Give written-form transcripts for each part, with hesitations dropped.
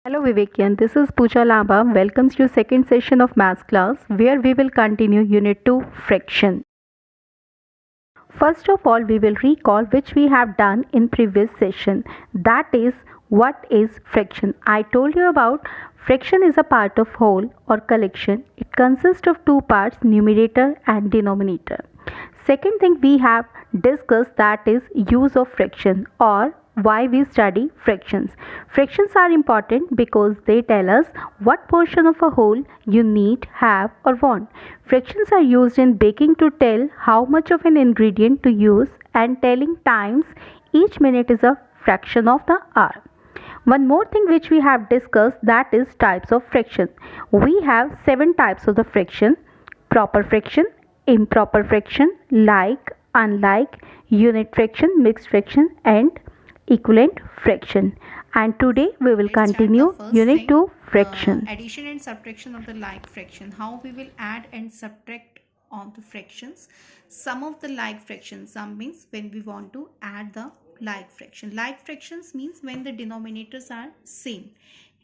Hello Vivekian, this is Pooja Lamba. Welcomes you second session of maths class where we will continue unit 2 fraction. First of all, we will recall which we have done in previous session. That is, what is fraction? I told you about fraction is a part of whole or collection. It consists of two parts, numerator and denominator. Second thing we have discussed, that is use of fraction or why we study fractions. Fractions are important because they tell us what portion of a whole you need, have or want. Fractions are used in baking to tell how much of an ingredient to use, and telling times each minute is a fraction of the hour. One more thing which we have discussed, that is types of fraction. We have 7 types of the fraction: proper fraction, improper fraction, like, unlike, unit fraction, mixed fraction and equivalent fraction. And today we will Let's start the continue first unit thing, 2 fraction. addition and subtraction of the like fraction. How we will add and subtract on the fractions. Sum of the like fractions. Sum means when we want to add the like fraction. Like fractions means when the denominators are same.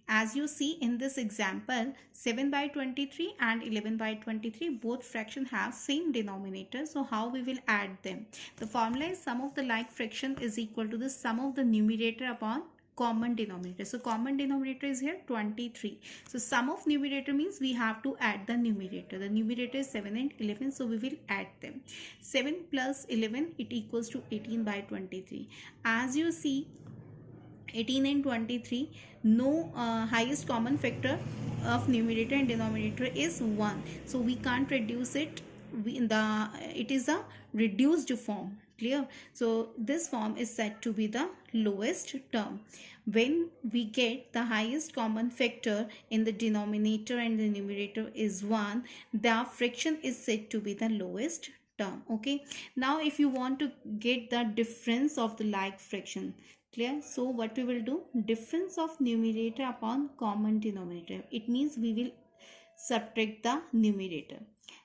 As you see in this example, 7 by 23 and 11 by 23, both fraction have same denominator. So how we will add them? The formula is sum of the like fraction is equal to the sum of the numerator upon common denominator. So common denominator is here 23. So sum of numerator means we have to add the numerator. The numerator is 7 and 11. So we will add them. 7 plus 11, it equals to 18 by 23. As you see, 18 and 23, no highest common factor of numerator and denominator is 1. So we can't reduce it. It is a reduced form. Clear? So this form is said to be the lowest term. When we get the highest common factor in the denominator and the numerator is 1, the fraction is said to be the lowest term. Okay. Now if you want to get the difference of the like fraction, clear? So what we will do, difference of numerator upon common denominator, it means we will subtract the numerator.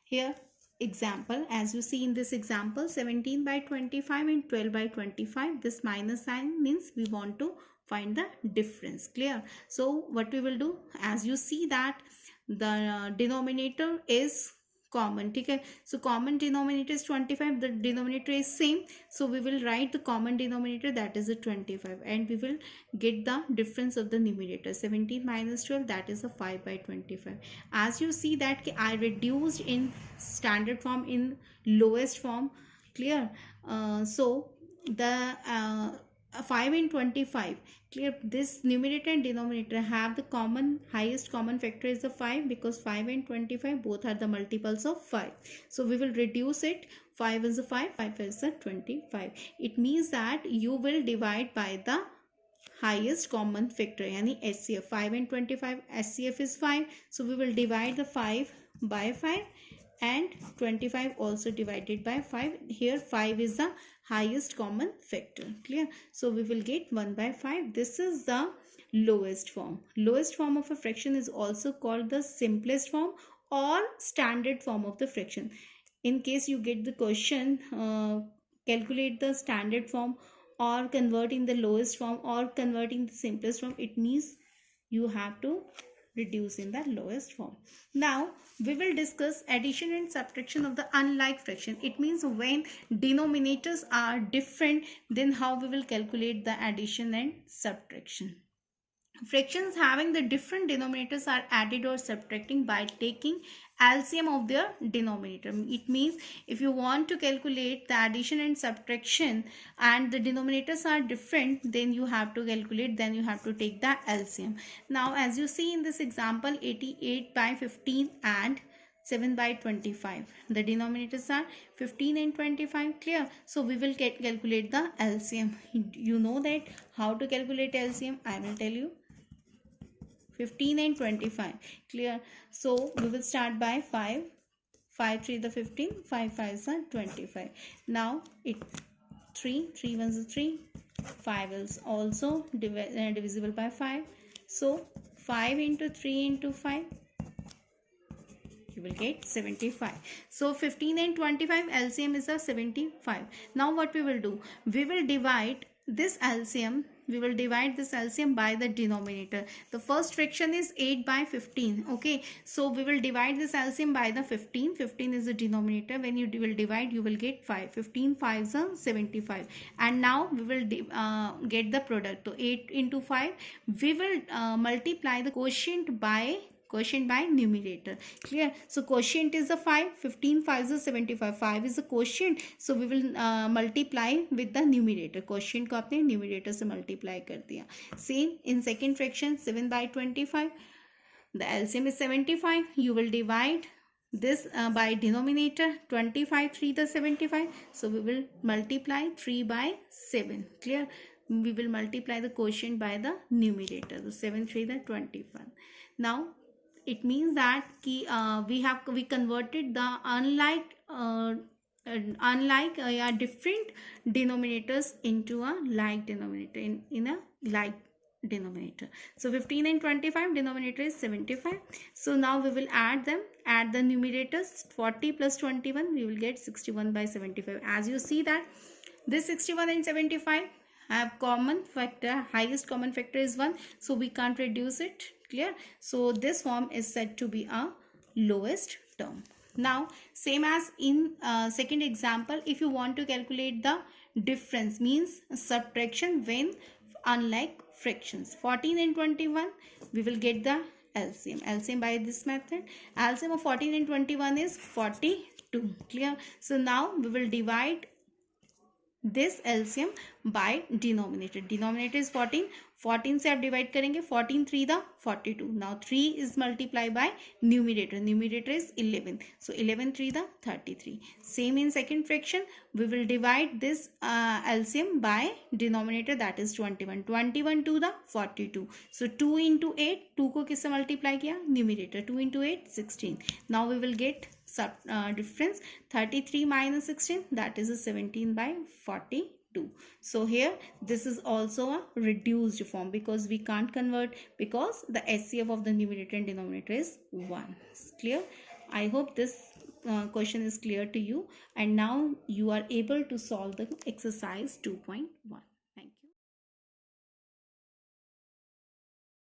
Here example, as you see in this example, 17 by 25 and 12 by 25, this minus sign means we want to find the difference. Clear? So what we will do, as you see that the denominator is common. Okay, so common denominator is 25, the denominator is same, so we will write the common denominator, that is a 25, and we will get the difference of the numerator. 17 minus 12, that is a 5 by 25. As you see that I reduced in standard form in lowest form. Clear? So the 5 and 25, clear? This numerator and denominator have the common, highest common factor is the 5, because 5 and 25 both are the multiples of 5. So we will reduce it. 5 is a 5, 5 is a 25. It means that you will divide by the highest common factor, yani HCF. 5 and 25, HCF is 5, so we will divide the 5 by 5 and 25 also divided by 5. Here 5 is the highest common factor. Clear? So we will get 1 by 5. This is the lowest form. Lowest form of a fraction is also called the simplest form or standard form of the fraction. In case you get the question, calculate the standard form or converting the lowest form or converting the simplest form, it means you have to reduce in the lowest form. Now we will discuss addition and subtraction of the unlike fraction. It means when denominators are different, then how we will calculate the addition and subtraction. Fractions having the different denominators are added or subtracting by taking LCM of their denominator. It means if you want to calculate the addition and subtraction and the denominators are different, then you have to calculate, then you have to take the LCM. Now as you see in this example, 88 by 15 and 7 by 25, the denominators are 15 and 25. Clear? So we will calculate the LCM. You know that how to calculate LCM, I will tell you. 15 and 25. Clear? So we will start by 5. 5 3 the 15, 5 5 is 25. Now it 3 3 1 is 3, 5 is also divisible by 5. So 5 into 3 into 5, you will get 75. So 15 and 25 LCM is a 75. Now what we will do, we will divide this LCM we will divide this LCM by the denominator. The first fraction is 8 by 15. Okay, so we will divide this LCM by the 15. 15 is the denominator. When you will divide, you will get 5. 15 5s are 75. And now we will get the product. So 8 into 5, we will multiply the quotient by numerator. Clear? So quotient is the 5. 15 5 is 75. 5 is the quotient, so we will multiply with the numerator. Quotient को आपने numerator से multiply कर दिया. Same in second fraction, 7 by 25. The LCM is 75. You will divide this by denominator. 25 3 the 75, so we will multiply 3 by 7. Clear? We will multiply the quotient by the numerator. So 7 3 the 21. Now it means that we converted the different denominators into a like denominator, in a like denominator. So 15 and 25, denominator is 75. So now we will add them. Add the numerators. 40 plus 21, we will get 61 by 75. As you see that this 61 and 75 have common factor. Highest common factor is 1, so we can't reduce it. Clear? So this form is said to be a lowest term. Now same as in second example, if you want to calculate the difference, means subtraction when unlike fractions, 14 and 21, we will get the LCM by this method. LCM of 14 and 21 is 42. Clear? So now we will divide this LCM by denominator. Denominator is 14. 14 से आप divide करेंगे. 14 3 the 42. Now 3 is multiplied by numerator. Numerator is 11. So 11 3 the 33. Same in second fraction. We will divide this LCM by denominator, that is 21. 21 to the 42. So 2 into 8. 2 को किससे multiply किया? Numerator. 2 into 8 16. Now we will get difference. 33 minus 16, that is a 17 by 42. So here this is also a reduced form, because we can't convert, because the SCF of the numerator and denominator is 1. Clear? I hope this question is clear to you, and now you are able to solve the exercise 2.1.